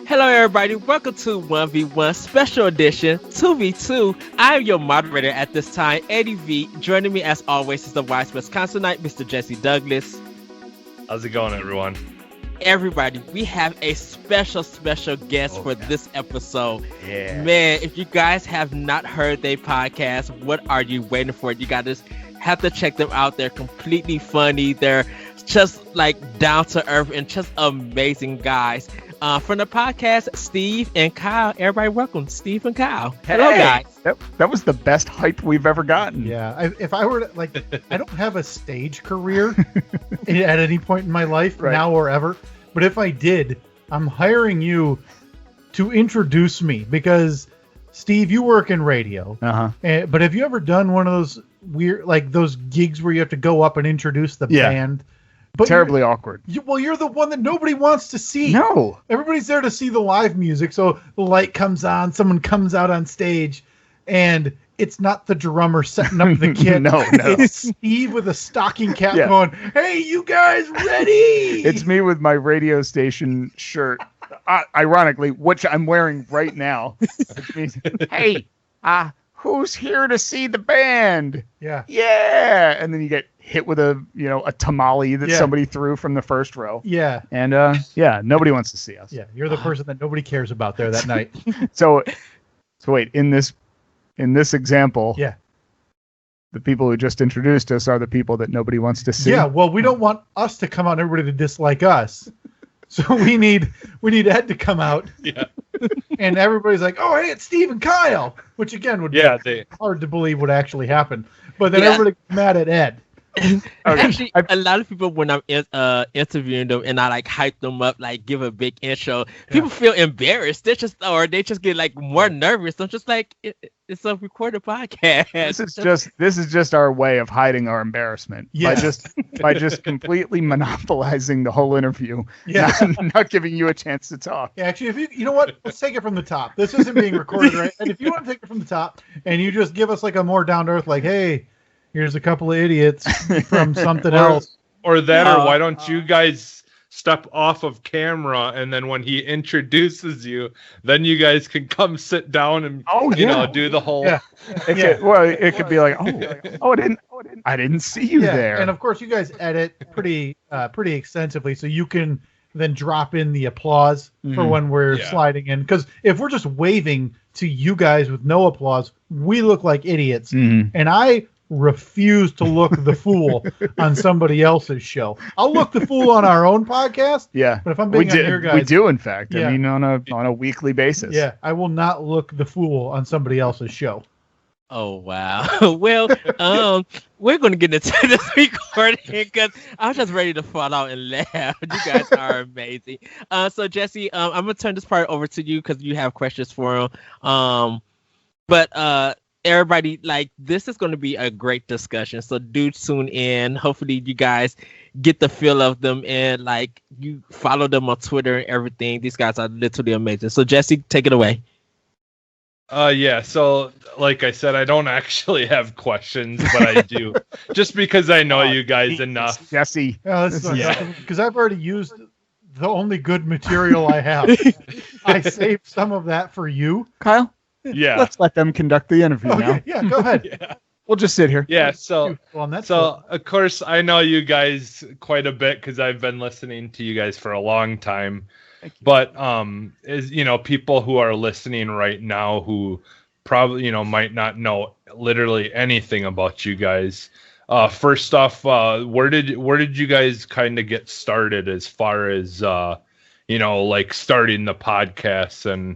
Hello, everybody. Welcome to 1v1 Special Edition 2v2. I am your moderator at this time, Eddie V. Joining me, as always, is the wise Wisconsinite, Mr. Jesse Douglas. How's it going, everyone? Everybody, we have a special guest for this episode. Yeah. Man, if you guys have not heard their podcast, what are you waiting for? You guys have to check them out. They're completely funny. They're just like down to earth and just amazing guys. From the podcast, Steve and Kyle. Everybody, welcome, Steve and Kyle. Hello, guys. That was the best hype we've ever gotten. Yeah, if I were to, I don't have a stage career at any point in my life, now or ever. But if I did, I'm hiring you to introduce me because, Steve, you work in radio. But have you ever done one of those weird, those gigs where you have to go up and introduce the band? But terribly awkward. You're the one that nobody wants to see. No. Everybody's there to see the live music. So the light comes on, someone comes out on stage, and it's not the drummer setting up the kit. No. It's Steve with a stocking cap going, "Hey, you guys ready?" It's me with my radio station shirt, ironically, which I'm wearing right now. Which means, hey, who's here to see the band? Yeah. And then you get hit with a tamale that somebody threw from the first row. Yeah. And nobody wants to see us. Yeah, you're the person that nobody cares about there that night. So wait, in this example, the people who just introduced us are the people that nobody wants to see. Yeah, well, we don't want us to come out and everybody to dislike us. So we need Ed to come out. Yeah. And everybody's like, "Oh, hey, it's Steve and Kyle," which again would be hard to believe would actually happen. But then everybody gets mad at Ed. Actually, a lot of people, when I'm interviewing them and I hype them up, give a big intro, people feel embarrassed. They just get more nervous. I'm just like, it's a recorded podcast. This is just our way of hiding our embarrassment by just completely monopolizing the whole interview. Yeah, not giving you a chance to talk. Yeah, actually, if you know what, let's take it from the top. This isn't being recorded, right? And if you want to take it from the top and you just give us a more down to earth, hey, here's a couple of idiots from something else. Or why don't you guys step off of camera, and then when he introduces you, then you guys can come sit down and do the whole. Yeah. It could be I didn't see you there. And of course, you guys edit pretty extensively, so you can then drop in the applause for when we're sliding in. Because if we're just waving to you guys with no applause, we look like idiots. And I refuse to look the fool on somebody else's show. I'll look the fool on our own podcast. Yeah, but if I'm being on your guys, we do in fact. I mean, on a weekly basis. Yeah, I will not look the fool on somebody else's show. Oh wow. Well, we're gonna get into this recording because I was just ready to fall out and laugh. You guys are amazing. So Jesse, I'm gonna turn this part over to you because you have questions for him. But everybody, this is going to be a great discussion, so do tune in. Hopefully you guys get the feel of them and you follow them on Twitter and everything. These guys are literally amazing. So Jesse, take it away. So like I said, I don't actually have questions, but I do just because I know you guys enough. Jesse, because I've already used the only good material I have. I saved some of that for you, Kyle. Yeah, let's let them conduct the interview now. Yeah, go ahead. We'll just sit here. Yeah, so of course I know you guys quite a bit because I've been listening to you guys for a long time. But as people who are listening right now who probably might not know literally anything about you guys. First off, where did you guys kind of get started as far as starting the podcast and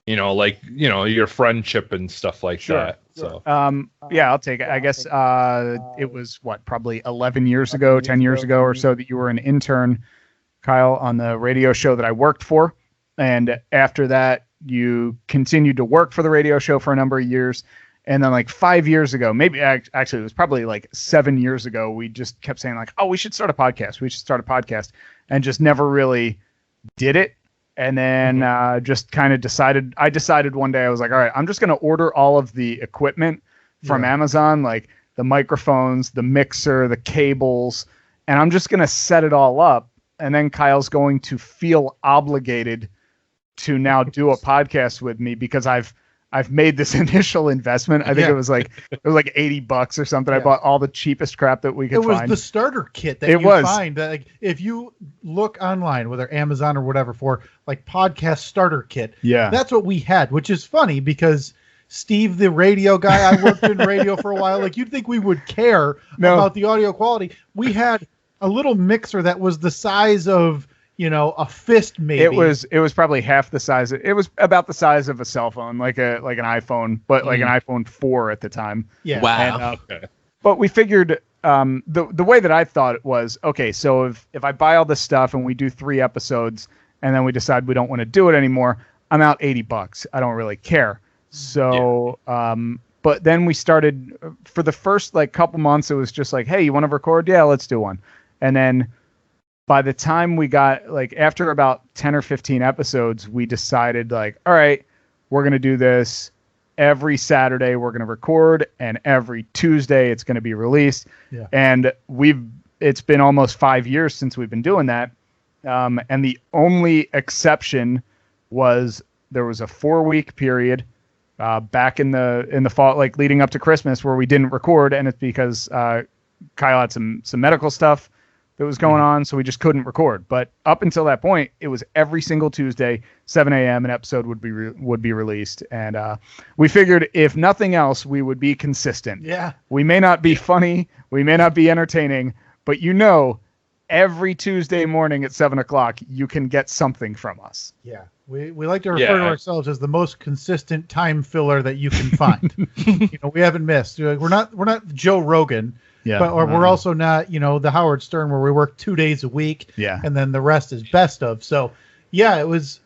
your friendship and stuff like that. So, I'll take it. I guess it was probably 11 years ago, 10 years ago or so that you were an intern, Kyle, on the radio show that I worked for. And after that, you continued to work for the radio show for a number of years. And then 5 years ago, maybe actually it was probably 7 years ago, we just kept saying we should start a podcast. And just never really did it. And then just kind of decided one day, I was like, all right, I'm just going to order all of the equipment from Amazon, the microphones, the mixer, the cables, and I'm just going to set it all up. And then Kyle's going to feel obligated to now do a podcast with me because I've made this initial investment. I think it was like $80 or something. Yeah. I bought all the cheapest crap that we could find. It was the starter kit that find. Like, if you look online, whether Amazon or whatever, for like podcast starter kit, that's what we had, which is funny because Steve, the radio guy, I worked in radio for a while. Like, you'd think we would care about the audio quality. We had a little mixer that was the size of, a fist, maybe. It was probably half the size. It was about the size of a cell phone, like an iPhone, but like an iPhone 4 at the time. Yeah. Wow. And, but we figured the way that I thought it was, okay, so if I buy all this stuff and we do 3 episodes and then we decide we don't want to do it anymore, I'm out $80. I don't really care. So, but then we started for the first like couple months. It was just like, hey, you want to record? Yeah, let's do one. And then by the time we got like after about 10 or 15 episodes, we decided like, all right, we're going to do this every Saturday. We're going to record, and every Tuesday it's going to be released. Yeah. And it's been almost 5 years since we've been doing that. And the only exception was there was a 4-week period back in the fall, like leading up to Christmas, where we didn't record, and it's because Kyle had some medical stuff that was going on, so we just couldn't record. But up until that point, it was every single Tuesday, 7 a.m. an episode would be released, and we figured if nothing else, we would be consistent. Yeah, we may not be funny, we may not be entertaining, but every Tuesday morning at 7 o'clock, you can get something from us. Yeah. We like to refer to ourselves as the most consistent time filler that you can find. We haven't missed. We're not Joe Rogan, but we're also not, the Howard Stern where we work 2 days a week. Yeah. And then the rest is best of. So it was,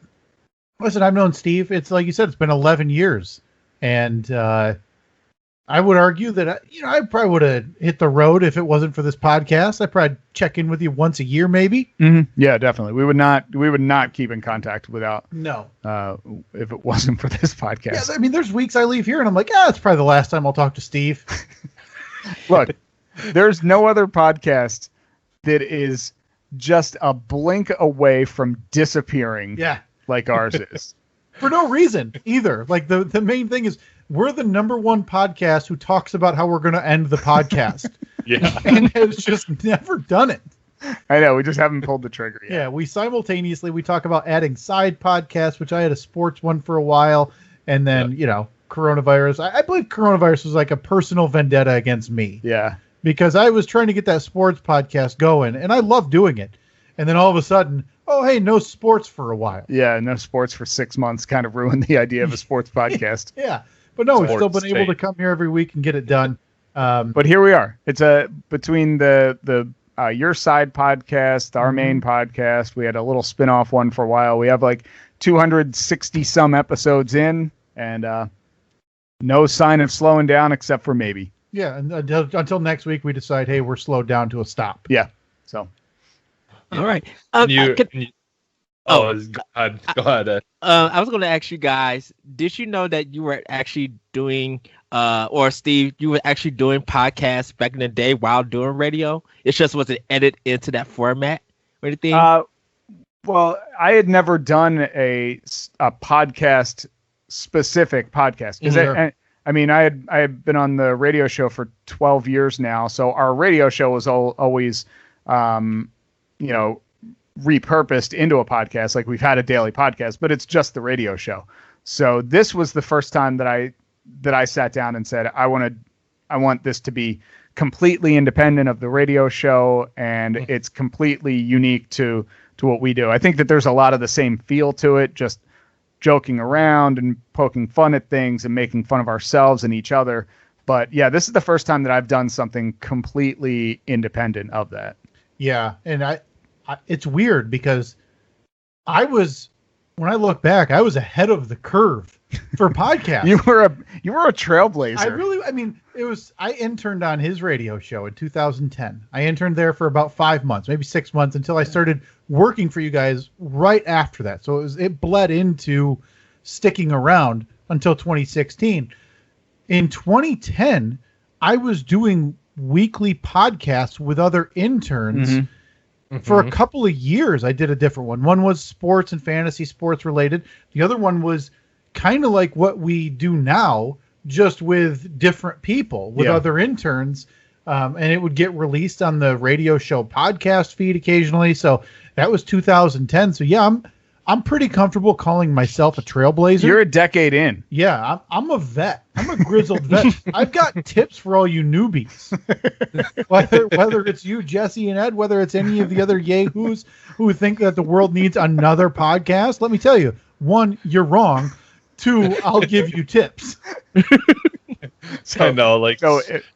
listen, I've known Steve. It's like you said, it's been 11 years. And, I would argue that, I probably would have hit the road if it wasn't for this podcast. I'd probably check in with you once a year, maybe. Mm-hmm. Yeah, definitely. We would not keep in contact without, if it wasn't for this podcast. Yeah, I mean, there's weeks I leave here and I'm like, it's probably the last time I'll talk to Steve. Look, there's no other podcast that is just a blink away from disappearing like ours is. For no reason either. Like the main thing is, we're the #1 podcast who talks about how we're going to end the podcast. And has just never done it. I know. We just haven't pulled the trigger yet. Yeah. We talk about adding side podcasts, which I had a sports one for a while. And then, coronavirus. I believe coronavirus was like a personal vendetta against me. Yeah. Because I was trying to get that sports podcast going and I love doing it. And then all of a sudden, oh, hey, no sports for a while. Yeah. No sports for 6 months kind of ruined the idea of a sports podcast. Yeah. But no, we've still been able to come here every week and get it done. But here we are. It's between the Your Side podcast, our main podcast. We had a little spin-off one for a while. We have like 260 some episodes in, and no sign of slowing down except for maybe. Yeah, and until next week we decide, hey, we're slowed down to a stop. Yeah. So. All right. Go ahead. I was going to ask you guys, did you know that you were actually doing, or Steve, you were actually doing podcasts back in the day while doing radio? It just wasn't edited into that format or anything? Well, I had never done a podcast, specific podcast. Because I had been on the radio show for 12 years now. So our radio show was always, repurposed into a podcast. Like we've had a daily podcast, but it's just the radio show. So this was the first time that I sat down and said, I want this to be completely independent of the radio show, and it's completely unique to what we do. I think that there's a lot of the same feel to it, just joking around and poking fun at things and making fun of ourselves and each other. But yeah, this is the first time that I've done something completely independent of that. Yeah. And it's weird because when I look back, I was ahead of the curve for podcasts. You were a trailblazer. I interned on his radio show in 2010. I interned there for about 5 months, maybe 6 months, until I started working for you guys right after that. So it bled into sticking around until 2016. In 2010, I was doing weekly podcasts with other interns. For a couple of years, I did a different one. One was sports and fantasy sports related. The other one was kind of like what we do now, just with different people, with other interns. And it would get released on the radio show podcast feed occasionally. So that was 2010. So yeah, I'm pretty comfortable calling myself a trailblazer. You're a decade in. Yeah, I'm a vet. I'm a grizzled vet. I've got tips for all you newbies. Whether it's you, Jesse and Ed, whether it's any of the other yahoos who think that the world needs another podcast, let me tell you, 1, you're wrong. 2, I'll give you tips. I know, like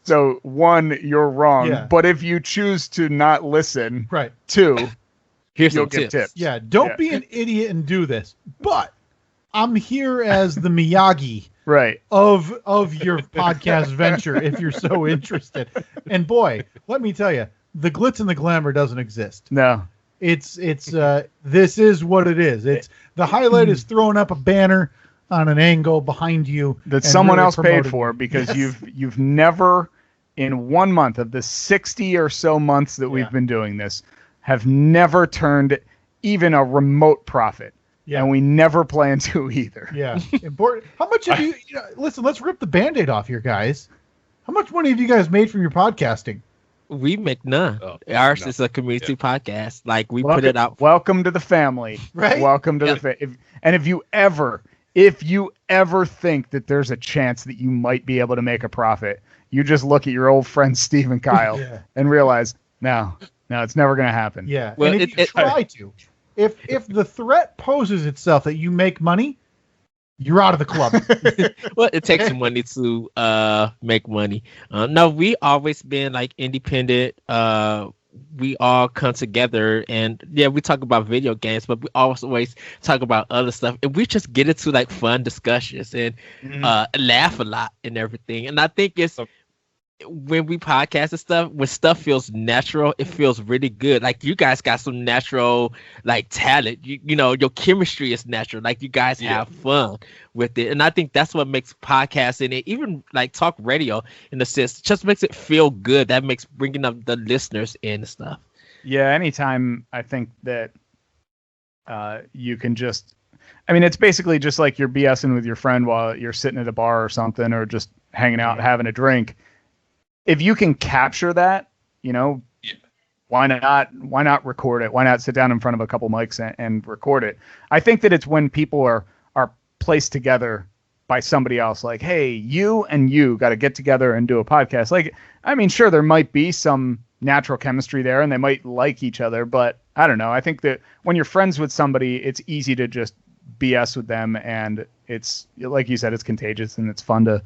so 1, you're wrong. Yeah. But if you choose to not listen, Right. 2, Here's you'll some get tips. tips. Yeah, don't be an idiot and do this. But I'm here as the Miyagi Right. of your podcast venture if you're so interested. And boy, let me tell you, the glitz and the glamour doesn't exist. No. It's this is what it is. It's the highlight is throwing up a banner on an angle behind you That and someone really else paid promoting for it. because Yes. you've never in 1 month of the 60 or so months that we've been doing this have never turned even a remote profit. Yeah. And we never plan to either. Yeah. Important. How much have you listen, let's rip the Band-Aid off here, guys. How much money have you guys made from your podcasting? We make none. Oh, Ours no. is a community podcast. Like we Welcome, put it out. welcome to the family. Right? Welcome to the and if you ever think that there's a chance that you might be able to make a profit, you just look at your old friends Steve and Kyle and realize, no, it's never going to happen. Yeah. Well, and if you try to, if the threat poses itself that you make money, you're out of the club. Well, it takes some money to make money. No, we always been like independent. We all come together and we talk about video games, but we always talk about other stuff. And we just get into like fun discussions and laugh a lot and everything. And I think it's when we podcast and stuff, when stuff feels natural, it feels really good. Like you guys got some natural like talent. You know, your chemistry is natural. Like you guys have fun with it. And I think that's what makes podcasting and even like talk radio in a sense, just makes it feel good. That makes bringing up the listeners in and stuff. Yeah, anytime I think that you can just, I mean, it's basically just like you're BSing with your friend while you're sitting at a bar or something, or just hanging out having a drink. If you can capture that, why not record it? Why not sit down in front of a couple mics and record it? I think that it's when people are placed together by somebody else, like, hey, you and you got to get together and do a podcast. Like, I mean, sure, there might be some natural chemistry there and they might like each other, but I don't know. I think that when you're friends with somebody, it's easy to just BS with them, and it's, like you said, it's contagious and it's fun to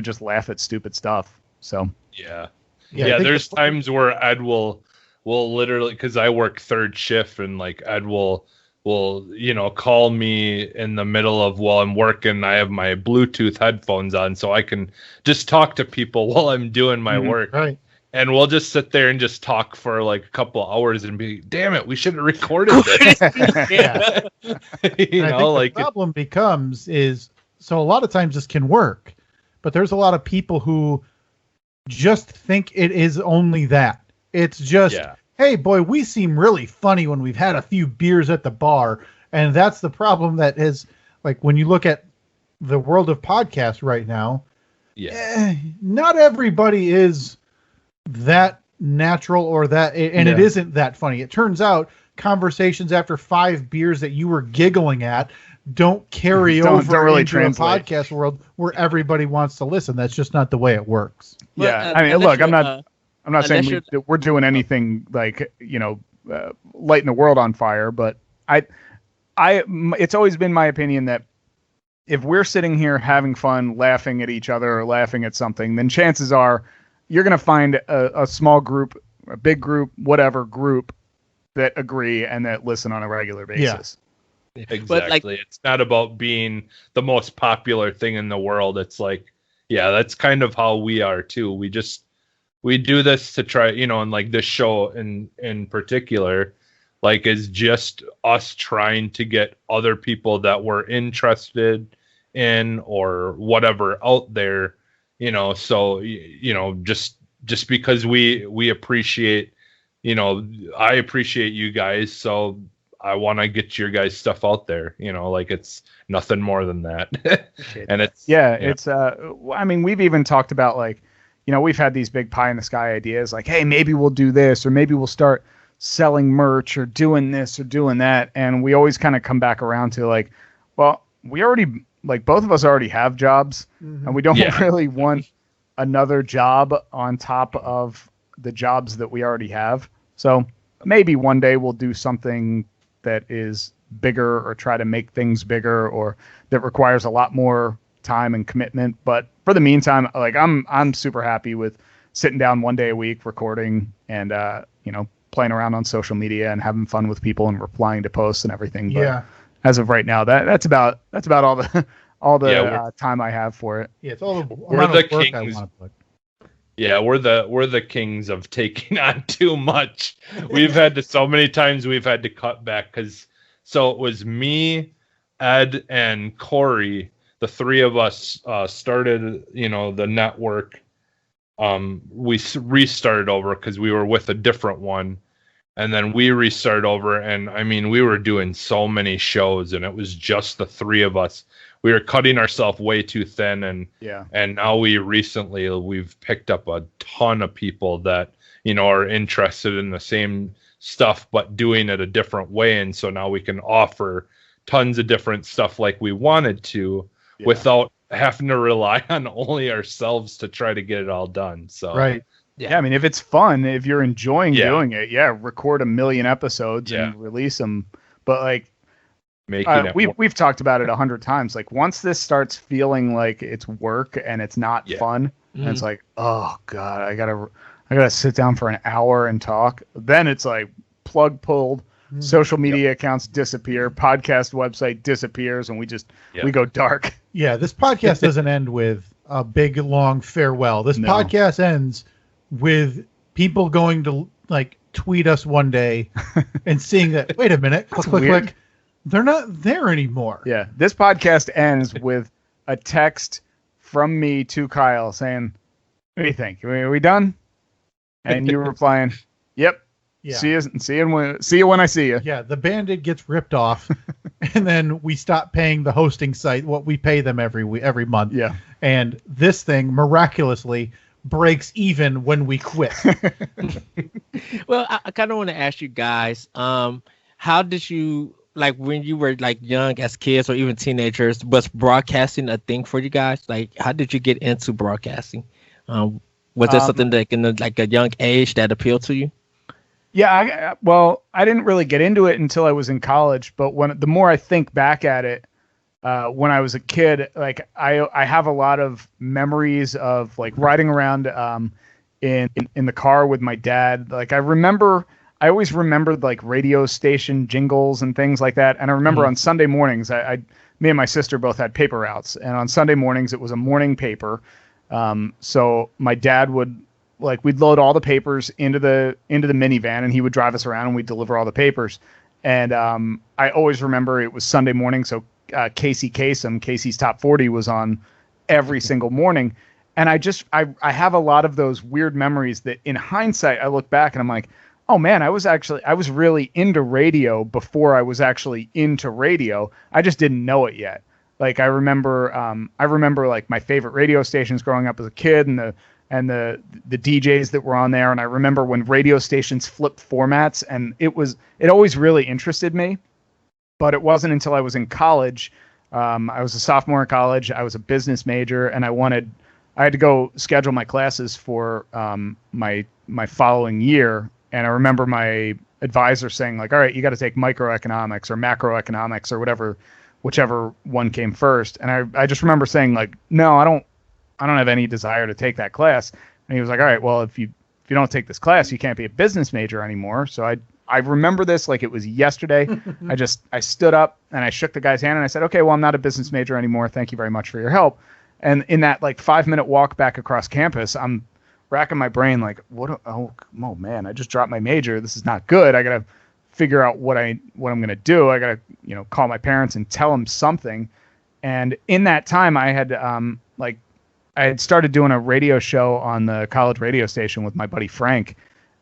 just laugh at stupid stuff. So yeah, I think there's times where Ed will literally, because I work third shift, and like Ed will call me in the middle of while I'm working. I have my Bluetooth headphones on so I can just talk to people while I'm doing my work. Right. And we'll just sit there and just talk for like a couple hours and be, damn it, we should have recorded this. Yeah. The problem becomes is, so a lot of times this can work, but there's a lot of people who just think it is only that. It's just, hey, boy, we seem really funny when we've had a few beers at the bar. And that's the problem that is, like, when you look at the world of podcasts right now, not everybody is that natural or that, and it isn't that funny. It turns out conversations after 5 beers that you were giggling at don't carry over really into translate. a podcast world where everybody wants to listen. That's just not the way it works. Yeah, I mean, look, I'm not saying we're doing anything like, lighting the world on fire, but it's always been my opinion that if we're sitting here having fun, laughing at each other or laughing at something, then chances are you're going to find a small group, a big group, whatever group that agree and that listen on a regular basis. Yeah. Exactly. It's not about being the most popular thing in the world. It's like, that's kind of how we are too. We do this to try, and like this show in particular, like, is just us trying to get other people that we're interested in or whatever out there, so, just because we appreciate I appreciate you guys, so I want to get your guys' stuff out there. Like it's nothing more than that. And it's I mean, we've even talked about like, we've had these big pie in the sky ideas like, hey, maybe we'll do this, or maybe we'll start selling merch or doing this or doing that. And we always kind of come back around to like, well, we already, like both of us already have jobs, and we don't really want another job on top of the jobs that we already have. So maybe one day we'll do something that is bigger, or try to make things bigger, or that requires a lot more time and commitment. But for the meantime, like I'm super happy with sitting down one day a week, recording, and playing around on social media and having fun with people and replying to posts and everything. But as of right now, that's about all the time I have for it. Yeah, it's all the we're the kings. I want to put. Yeah, we're the kings of taking on too much. We've had to so many times we've had to cut back so it was me, Ed, and Corey. The three of us started, the network. We restarted over because we were with a different one, and then we restarted over. And I mean, we were doing so many shows, and it was just the three of us. We were cutting ourselves way too thin, and now we've picked up a ton of people that are interested in the same stuff but doing it a different way, and so now we can offer tons of different stuff like we wanted to without having to rely on only ourselves to try to get it all done. So right. Yeah, I mean, if it's fun, if you're enjoying doing it, record 1 million episodes and release them. But like, we've talked about it 100 times. Like once this starts feeling like it's work and it's not fun, and it's like, oh god, I gotta sit down for an hour and talk. Then it's like plug pulled, social media accounts disappear, podcast website disappears, and we go dark. Yeah, this podcast doesn't end with a big long farewell. This podcast ends with people going to like tweet us one day and seeing that, wait a minute, click. They're not there anymore. Yeah. This podcast ends with a text from me to Kyle saying, what do you think? Are we done? And you replying, yep. Yeah. See you when I see you. Yeah. The Band-Aid gets ripped off, and then we stop paying the hosting site what we pay them every month. Yeah. And this thing miraculously breaks even when we quit. Well, I kind of want to ask you guys, how did you, like when you were like young as kids or even teenagers, was broadcasting a thing for you guys? Like, how did you get into broadcasting? Was there something that in like a young age that appealed to you? Yeah, I didn't really get into it until I was in college. But the more I think back at it, when I was a kid, like I have a lot of memories of like riding around in the car with my dad. Like I always remembered like radio station jingles and things like that. And I remember on Sunday mornings, me and my sister both had paper routes, and on Sunday mornings it was a morning paper. So my dad we'd load all the papers into the minivan, and he would drive us around, and we'd deliver all the papers. And I always remember it was Sunday morning, so Casey Kasem, Casey's Top 40 was on every single morning. And I have a lot of those weird memories that in hindsight I look back and I'm like, oh man, I was really into radio before I was actually into radio. I just didn't know it yet. Like I remember like my favorite radio stations growing up as a kid, and the DJs that were on there. And I remember when radio stations flipped formats, and it always really interested me. But it wasn't until I was in college. I was a sophomore in college. I was a business major, and I had to go schedule my classes for my following year. And I remember my advisor saying like, all right, you got to take microeconomics or macroeconomics or whichever one came first. And I just remember saying like, no, I don't have any desire to take that class. And he was like, all right, well, if you don't take this class, you can't be a business major anymore. So I remember this like it was yesterday. I stood up and I shook the guy's hand and I said, okay, well, I'm not a business major anymore. Thank you very much for your help. And in that like 5-minute walk back across campus, I'm racking my brain like, oh man, I just dropped my major. This is not good. I got to figure out what I'm going to do. I got to, call my parents and tell them something. And in that time I had I had started doing a radio show on the college radio station with my buddy Frank.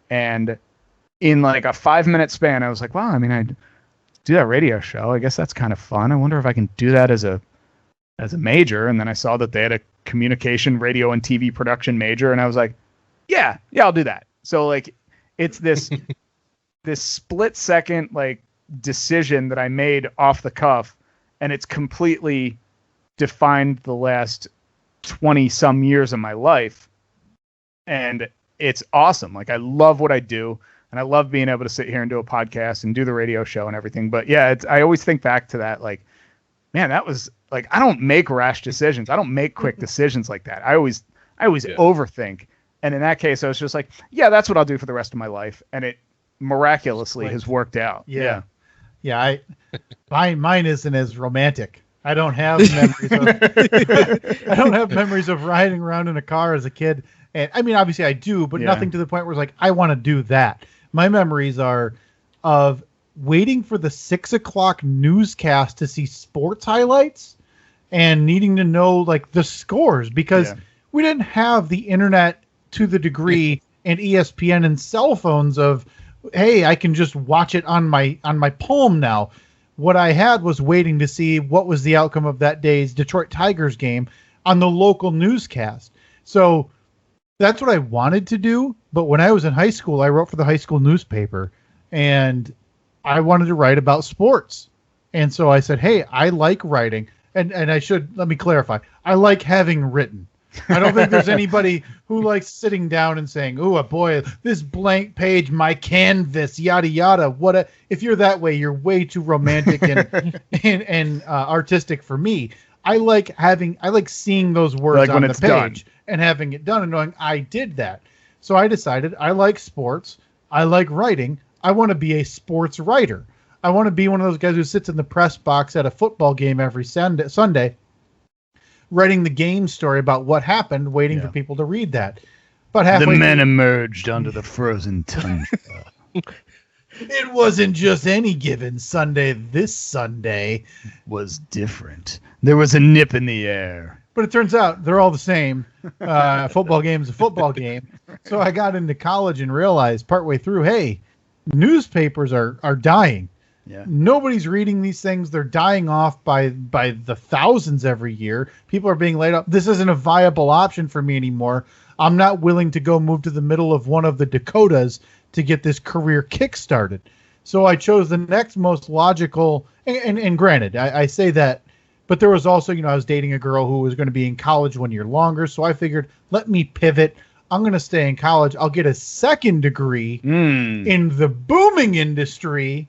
And in like a 5-minute span, I was like, wow, I mean, I do that radio show. I guess that's kind of fun. I wonder if I can do that as a major. And then I saw that they had a communication, radio, and TV production major, and I was like, yeah, I'll do that. So like, it's this this split second like decision that I made off the cuff, and it's completely defined the last 20 some years of my life. And it's awesome. Like, I love what I do, and I love being able to sit here and do a podcast and do the radio show and everything. But yeah, I always think back to that, like, man, that was like, I don't make rash decisions. I don't make quick decisions like that. I always overthink. And in that case, I was just like, yeah, that's what I'll do for the rest of my life. And it miraculously has worked out. Yeah. Mine isn't as romantic. I don't have memories of riding around in a car as a kid. And I mean, obviously I do, but nothing to the point where it's like, I want to do that. My memories are of waiting for the 6 o'clock newscast to see sports highlights and needing to know like the scores, because we didn't have the internet to the degree and ESPN and cell phones of, hey, I can just watch it on my palm now. What I had was waiting to see what was the outcome of that day's Detroit Tigers game on the local newscast. So that's what I wanted to do. But when I was in high school, I wrote for the high school newspaper, and I wanted to write about sports. And so I said, hey, I like writing. And let me clarify. I like having written. I don't think there's anybody who likes sitting down and saying, "Oh, boy, this blank page, my canvas, yada yada." If you're that way, you're way too romantic and artistic for me. I like seeing those words on the page and having it done and knowing I did that. So I decided I like sports. I like writing. I want to be a sports writer. I want to be one of those guys who sits in the press box at a football game every Sunday, writing the game story about what happened, waiting for people to read that. But halfway the men emerged onto the frozen tundra. It wasn't just any given Sunday. This Sunday was different. There was a nip in the air. But it turns out they're all the same. Football game is a football game. So I got into college and realized partway through, hey, newspapers are dying. Yeah. Nobody's reading these things. They're dying off by the thousands every year. People are being laid off. This isn't a viable option for me anymore. I'm not willing to go move to the middle of one of the Dakotas to get this career kick-started. So I chose the next most logical, and granted, I say that, but there was also, I was dating a girl who was going to be in college 1 year longer. So I figured, let me pivot. I'm going to stay in college. I'll get a second degree in the booming industry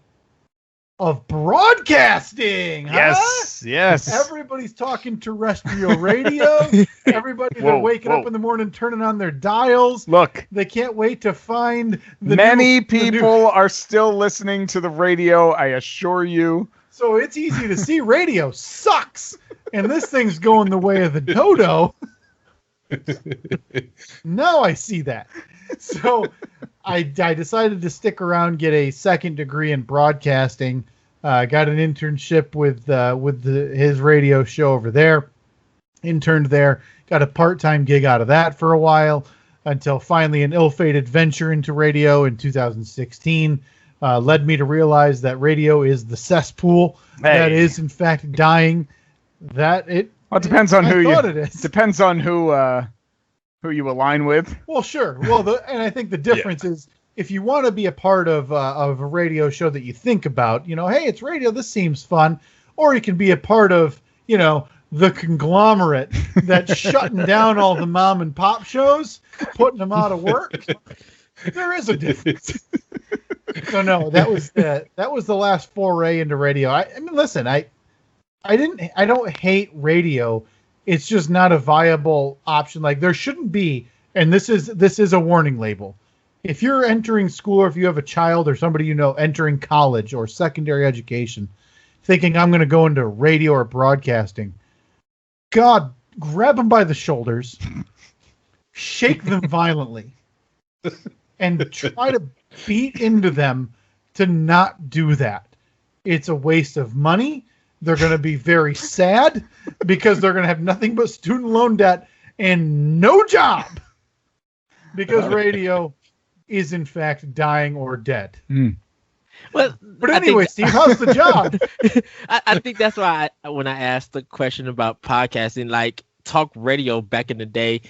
of broadcasting. Yes. Everybody's talking terrestrial radio. They're waking up in the morning, turning on their dials. Look, they can't wait to find many people are still listening to the radio, I assure you. So it's easy to see radio sucks, and this thing's going the way of the dodo. Now I see that. So I decided to stick around, get a second degree in broadcasting. Got an internship with his radio show over there. Interned there. Got a part-time gig out of that for a while until finally an ill-fated venture into radio in 2016 led me to realize that radio is the cesspool that is in fact dying. Well, it depends on who it is. Depends on who you align with. Well, sure. Well, and I think the difference is if you want to be a part of a radio show that you think about, hey, it's radio, this seems fun, or you can be a part of, the conglomerate that's shutting down all the mom and pop shows, putting them out of work. There is a difference. So no, that was the last foray into radio. I mean, listen, I don't hate radio. It's just not a viable option. Like there shouldn't be, and this is a warning label. If you're entering school, or if you have a child or somebody entering college or secondary education, thinking I'm going to go into radio or broadcasting, God, grab them by the shoulders, shake them violently, and try to beat into them to not do that. It's a waste of money. They're going to be very sad because they're going to have nothing but student loan debt and no job because radio is in fact dying or dead. Well, but anyway, Steve, how's the job? I think that's why when I asked the question about podcasting, like talk radio back in the day,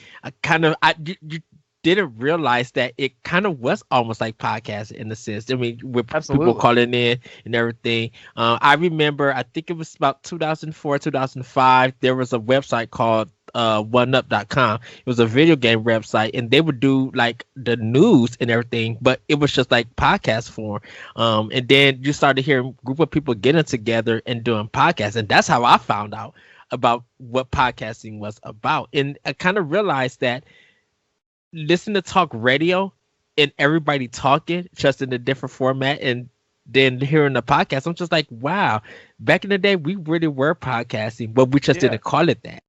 you didn't realize that it kind of was almost like podcasting in the sense. I mean, with people calling in and everything. I remember, I think it was about 2004, 2005. There was a website called oneup.com. It was a video game website, and they would do like the news and everything, but it was just like podcast form. And then you started hearing a group of people getting together and doing podcasts, and that's how I found out about what podcasting was about. And I kind of realized that listen to talk radio and everybody talking just in a different format, and then hearing the podcast, I'm just like, wow, back in the day we really were podcasting, but we just didn't call it that.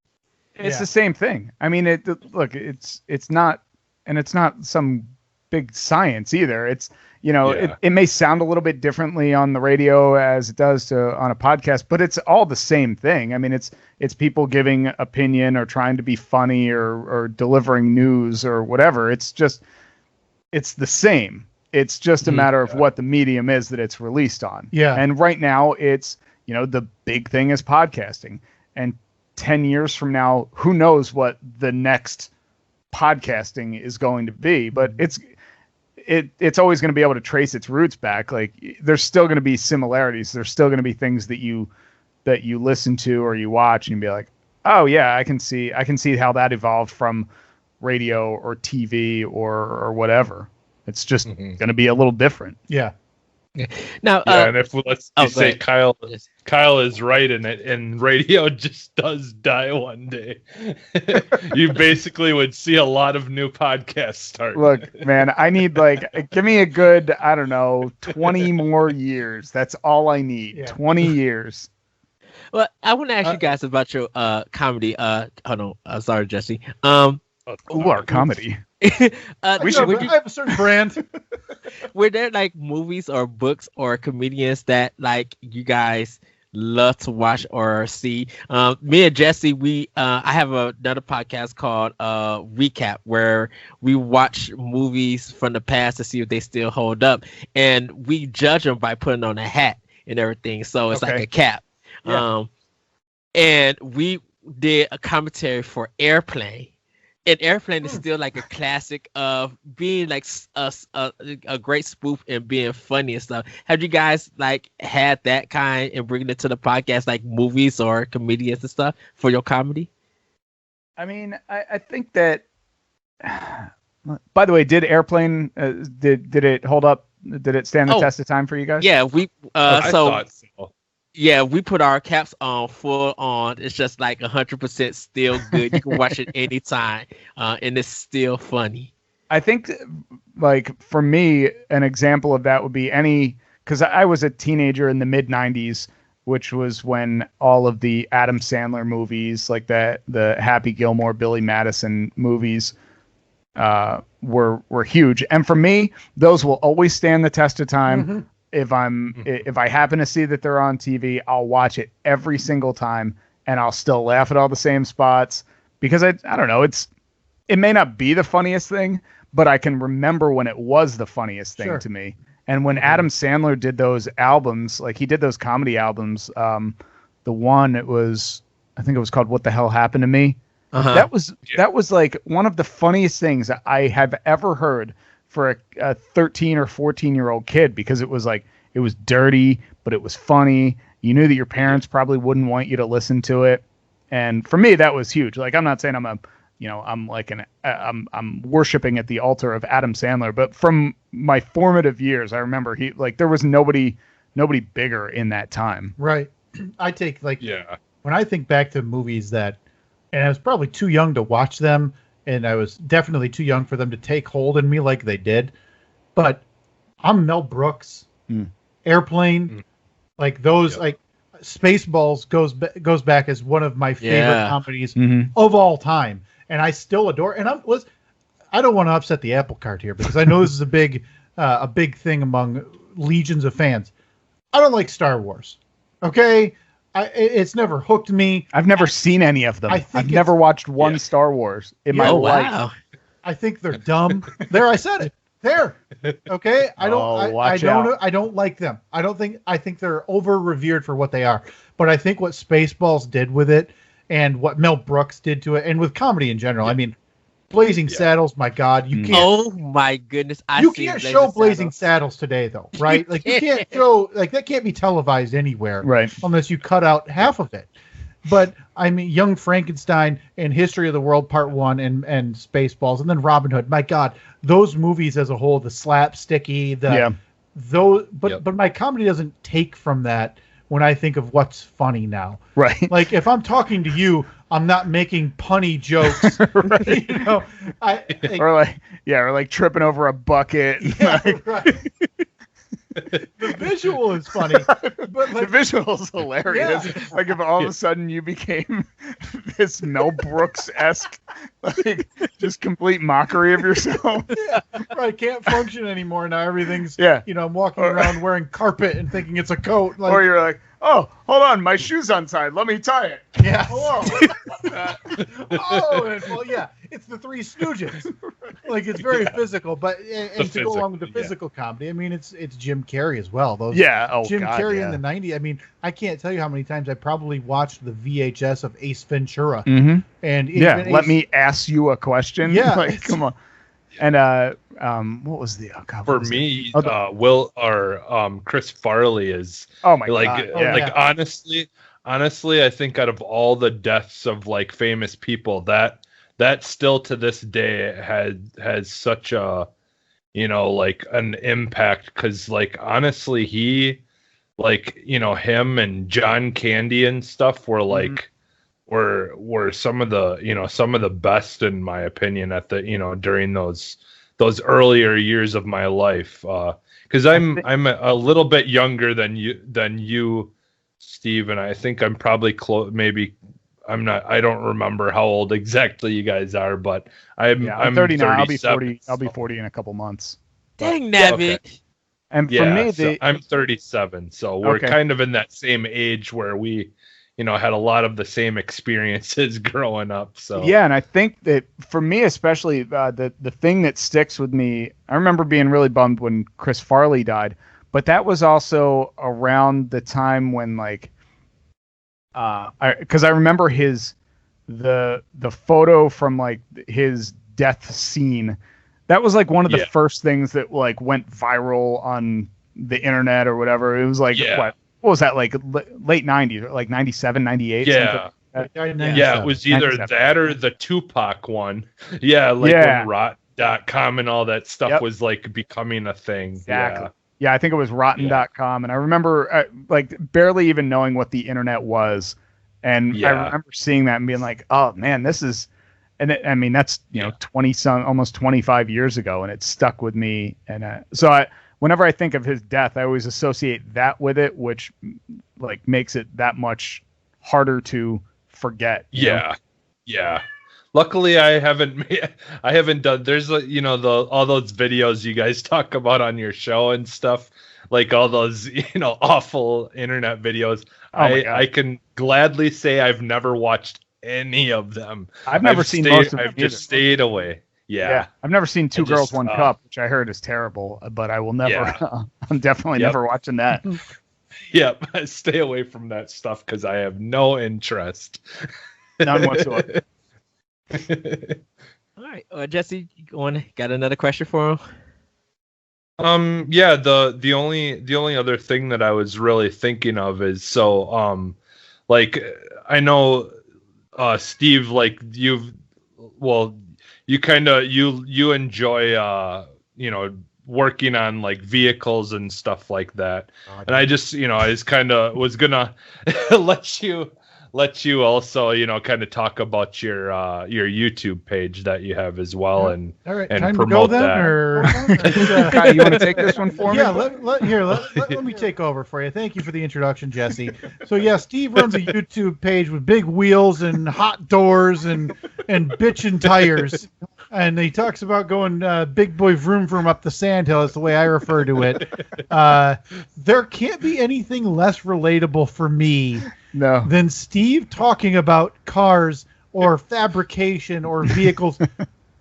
It's the same thing. I mean, it's not, and it's not some big science either. It's, it may sound a little bit differently on the radio as it does on a podcast, but it's all the same thing. I mean, it's people giving opinion or trying to be funny or delivering news or whatever. It's the same. It's just a matter of what the medium is that it's released on. Yeah. And right now it's, the big thing is podcasting. And 10 years from now, who knows what the next podcasting is going to be, but it's always going to be able to trace its roots back. Like there's still going to be similarities. There's still going to be things that you listen to or you watch and be like, oh yeah, I can see how that evolved from radio or TV or whatever. It's just going to be a little different. Yeah. Now, and if let's say Kyle is right in it, and radio just does die one day, you basically would see a lot of new podcasts start. Look, man, I need give me a good, 20 more years. That's all I need. Yeah. 20 years. Well, I want to ask you guys about your comedy. Hold on, sorry, Jesse. Our comedy. I have a certain brand. Were there like movies or books or comedians that like you guys love to watch or see? Me and Jesse, I have another podcast called Recap, where we watch movies from the past to see if they still hold up, and we judge them by putting on a hat and everything. So it's like a cap. Yeah. And we did a commentary for Airplane. And Airplane is still like a classic of being like a great spoof and being funny and stuff. Have you guys like had that kind and bringing it to the podcast, like movies or comedians and stuff for your comedy? I mean, I think that. By the way, did Airplane did it hold up? Did it stand the test of time for you guys? Yeah, we I thought so. Yeah, we put our caps on full on. It's just like 100% still good. You can watch it anytime, and it's still funny. I think, like, for me, an example of that would be because I was a teenager in the mid 90s, which was when all of the Adam Sandler movies, like the Happy Gilmore, Billy Madison movies, were huge. And for me, those will always stand the test of time. Mm-hmm. If I happen to see that they're on TV, I'll watch it every single time, and I'll still laugh at all the same spots because I don't know, it may not be the funniest thing, but I can remember when it was the funniest thing to me. And when Adam Sandler did those albums, like he did those comedy albums, the one I think it was called What the Hell Happened to Me. Uh-huh. That was like one of the funniest things I have ever heard for a 13 or 14-year-old kid, because it was dirty, but it was funny. You knew that your parents probably wouldn't want you to listen to it. And for me, that was huge. Like, I'm not saying I'm worshiping at the altar of Adam Sandler, but from my formative years, I remember there was nobody bigger in that time. Right. I take when I think back to movies and I was probably too young to watch them, and I was definitely too young for them to take hold in me like they did. But I'm Mel Brooks, Airplane, like those, like Spaceballs goes back as one of my favorite comedies of all time, and I still adore. And I don't want to upset the apple cart here because I know this is a big thing among legions of fans. I don't like Star Wars. Okay. It's never hooked me. I've never seen any of them. I've never watched one Star Wars in my life. I think they're dumb. There, I said it. There. Okay. I don't like them. I think they're over revered for what they are. But I think what Spaceballs did with it and what Mel Brooks did to it and with comedy in general. I mean, Blazing Saddles, my God, you can't. Oh my goodness, you can't show Blazing Saddles today, though, right? Like you can't show that can't be televised anywhere, right? Unless you cut out half of it. But I mean, Young Frankenstein and History of the World Part 1 and Spaceballs, and then Robin Hood. My God, those movies as a whole, the slapsticky, but my comedy doesn't take from that when I think of what's funny now. Right. Like if I'm talking to you, I'm not making punny jokes. Right. You know, or like tripping over a bucket. Yeah, right. The visual is funny, but like, the visual is hilarious. Yeah. Like if all of a sudden you became this Mel Brooks-esque, like just complete mockery of yourself. Yeah, right. Can't function anymore now. Everything's I'm walking around wearing carpet and thinking it's a coat. Like, or you're like, oh, hold on, my shoe's untied. Let me tie it. Yeah. Hello. It's the Three Stooges. Like it's very physical, but and to go along with the physical comedy, I mean it's Jim Carrey as well. Those Jim Carrey in the '90s. I mean, I can't tell you how many times I probably watched the VHS of Ace Ventura. Mm-hmm. And let me ask you a question. Yeah, like, come on. And what was the for me? Will or Chris Farley is. Oh my god! Like honestly, I think out of all the deaths of like famous people, that still to this day has such a like an impact, because like honestly he him and John Candy and stuff were like were some of the best in my opinion at the during those earlier years of my life, because I'm a little bit younger than you Steve, and I think I'm probably close. Maybe I'm not. I don't remember how old exactly you guys are, but I'm 39. I'll be 40. I'll be 40 in a couple months. Dang, Nabbit. Okay. And for me, I'm 37, so we're kind of in that same age where we, had a lot of the same experiences growing up. So yeah, and I think that for me especially, the thing that sticks with me, I remember being really bummed when Chris Farley died. But that was also around the time when, like, because I remember the photo from like his death scene. That was like one of the first things that like went viral on the internet or whatever. It was like what was that, like late 90s, like 97, 98? Yeah. It was either 97. That or the Tupac one. Yeah, like when Rot.com and all that stuff was like becoming a thing. Exactly. Yeah, I think it was rotten.com. And I remember like barely even knowing what the internet was. And I remember seeing that and being like, oh man, this is, and I mean, that's, almost 25 years ago, and it stuck with me. And whenever I think of his death, I always associate that with it, which like makes it that much harder to forget. Yeah. Luckily, I haven't done. There's all those videos you guys talk about on your show and stuff, like all those awful internet videos. I can gladly say I've never watched any of them. I've never seen most of them. I've just stayed away. Yeah, I've never seen Two Girls, One Cup, which I heard is terrible, but I will never. Yeah. I'm definitely never watching that. Yep, I stay away from that stuff because I have no interest. None whatsoever. All right, Jesse, got another question for him? The only other thing that I was really thinking of is like I know Steve, like you enjoy working on like vehicles and stuff like that. And I just I just kind of was gonna let you also kind of talk about your YouTube page that you have as well, and all right, and time promote to go then, that. or Kyle, you want to take this one for me? Yeah, let me take over for you. Thank you for the introduction, Jesse. So Steve runs a YouTube page with big wheels and hot doors and bitchin' tires. And he talks about going big boy vroom vroom up the sandhill. That's the way I refer to it. There can't be anything less relatable for me than Steve talking about cars or fabrication or vehicles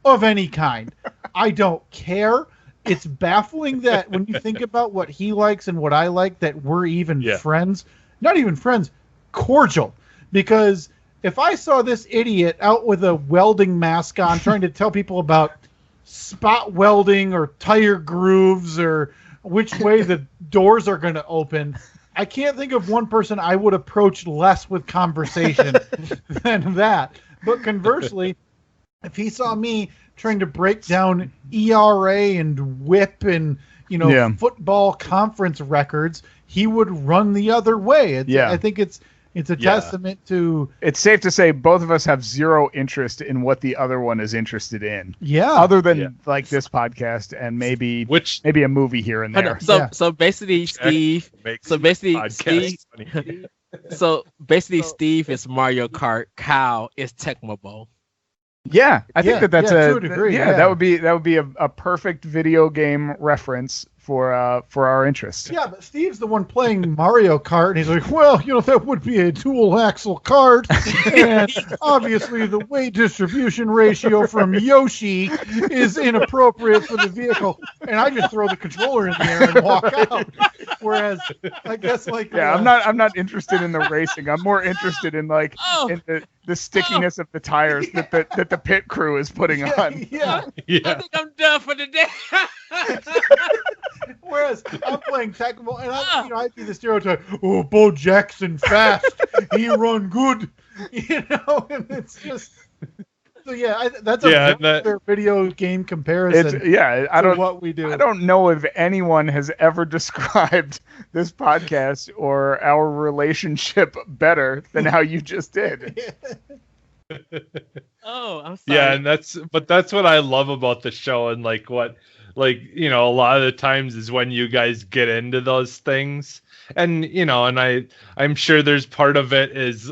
of any kind. I don't care it's baffling that when you think about what he likes and what I like, that we're even friends. Not even friends, cordial. Because if I saw this idiot out with a welding mask on trying to tell people about spot welding or tire grooves or which way the doors are going to open, I can't think of one person I would approach less with conversation than that. But conversely, if he saw me trying to break down ERA and whip and, football conference records, he would run the other way. I think it's a testament to... It's safe to say both of us have zero interest in what the other one is interested in. Yeah. Other than like this podcast and maybe a movie here and there. So basically, Steve... Steve is Mario Kart. Kyle is Tecmo Bowl. Yeah, I think that's to a degree. That would be a perfect video game reference for our interests. Yeah, but Steve's the one playing Mario Kart, and he's like, well, that would be a dual axle kart, and obviously the weight distribution ratio from Yoshi is inappropriate for the vehicle, and I just throw the controller in the air and walk out. Whereas, I guess I'm not interested in the racing. I'm more interested in in the stickiness of the tires that the pit crew is putting on. Yeah. I think I'm done for the day. Whereas I'm playing Tecmo, and I see the stereotype. Oh, Bo Jackson fast, he run good, and it's just. So that's a video game comparison. I don't what we do. I don't know if anyone has ever described this podcast or our relationship better than how you just did. Oh, I'm sorry. Yeah, and that's what I love about the show, and a lot of the times is when you guys get into those things, and and I'm sure there's part of it is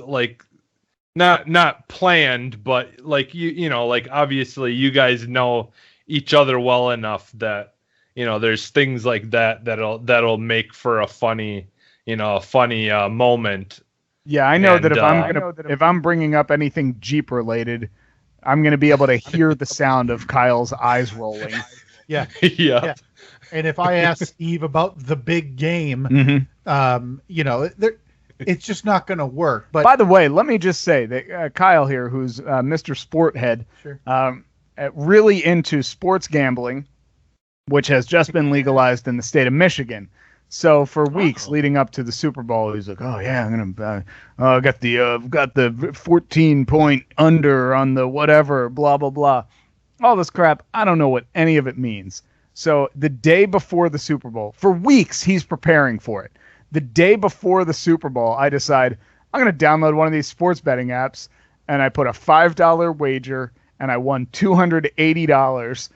not planned, but obviously you guys know each other well enough that there's things like that'll make for a funny moment. Yeah, I know that if I'm bringing up anything Jeep related, I'm gonna be able to hear the sound of Kyle's eyes rolling. Yeah. Yeah. And if I ask Steve about the big game, it's just not going to work. But by the way, let me just say that Kyle here, who's Mr. Sporthead, sure. Really into sports gambling, which has just been legalized in the state of Michigan. So for weeks leading up to the Super Bowl, he's like, "Oh yeah, I'm gonna got the 14-point under on the whatever, blah blah blah." All this crap, I don't know what any of it means. So the day before the Super Bowl, for weeks he's preparing for it. The day before the Super Bowl, I decide I'm going to download one of these sports betting apps, and I put a $5 wager, and I won $280.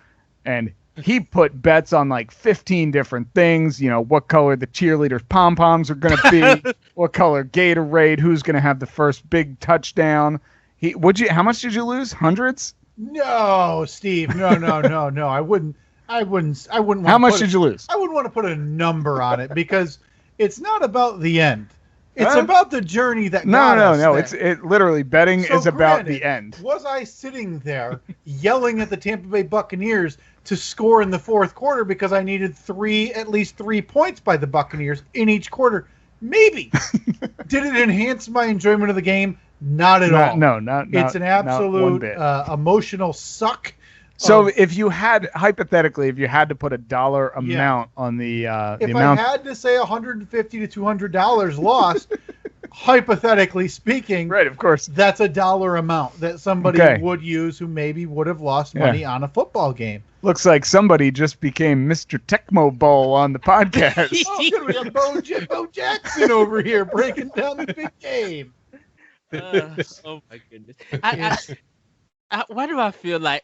And he put bets on 15 different things. What color the cheerleaders' pom-poms are going to be, what color Gatorade, who's going to have the first big touchdown. How much did you lose? Hundreds? No, Steve. No. I wouldn't. How much did you lose? I wouldn't want to put a number on it because it's not about the end. It's about the journey that got us there. It's literally betting is about the end. Was I sitting there yelling at the Tampa Bay Buccaneers to score in the fourth quarter because I needed at least 3 points by the Buccaneers in each quarter? Maybe. Did it enhance my enjoyment of the game? Not at all. No, not. It's an absolute emotional suck. So if you had to put a dollar amount on the amount, I had to say $150 to $200 lost, hypothetically speaking, right? Of course, that's a dollar amount that somebody would use who maybe would have lost money on a football game. Looks like somebody just became Mr. Tecmo Bowl on the podcast. We have Bo Jackson over here breaking down the big game. Oh my goodness! Why do I feel like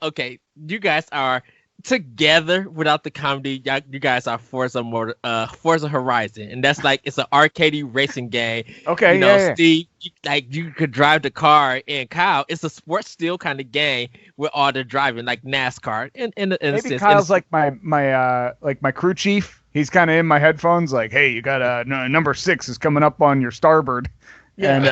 you guys are together without the comedy? You guys are Forza Horizon, and that's it's an arcadey racing game. Okay, Steve, you could drive the car, and Kyle, it's a sports steel kind of game with all the driving, like NASCAR. In a sense, Kyle's like my crew chief. He's kind of in my headphones, like, hey, you got number 6 is coming up on your starboard. Yeah. And,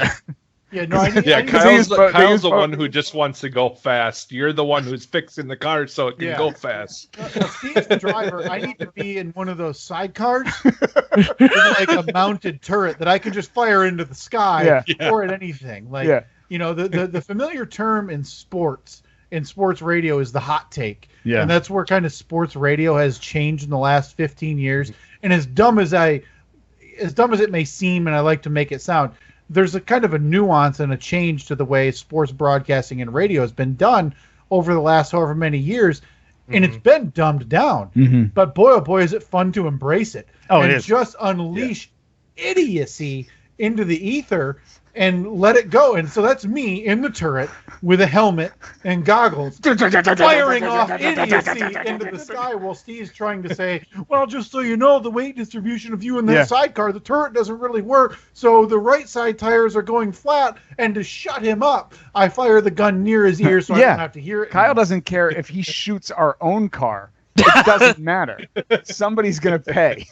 Yeah, no, I need, Yeah, I need Kyle's use the both. one who just wants to go fast. You're the one who's fixing the car so it can Yeah. go fast. Well, Steve's the driver. I need to be in one of those sidecars with like a mounted turret that I can just fire into the sky or at anything. Like, you know, the familiar term in sports radio is the hot take. Yeah. And that's where kind of sports radio has changed in the last 15 years. And as dumb as it may seem, and I like to make it sound, there's a kind of a nuance and a change to the way sports broadcasting and radio has been done over the last however many years, and it's been dumbed down. But boy, oh boy, is it fun to embrace it. Oh, and it is. just unleash idiocy into the ether and let it go. And so that's me in the turret with a helmet and goggles firing off idiocy into the sky while Steve's trying to say, well, just so you know, the weight distribution of you in that sidecar, the turret doesn't really work, so the right side tires are going flat, and to shut him up, I fire the gun near his ear so I don't have to hear it. Kyle doesn't care if he shoots our own car. It doesn't matter. Somebody's going to pay.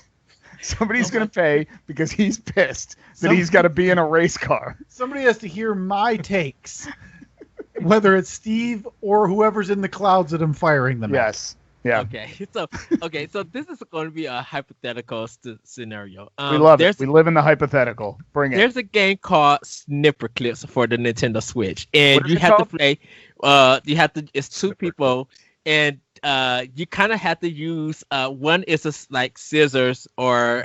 Somebody's going to pay because he's pissed that he's got to be in a race car. Somebody has to hear my takes, whether it's Steve or whoever's in the clouds that I'm firing them at. Yes. Yeah. Okay. So this is going to be a hypothetical scenario. We love it. We live in the hypothetical. Bring it. There's a game called Snipper Clips for the Nintendo Switch, and you have to play. It's two people, and you kind of have to use one is like scissors or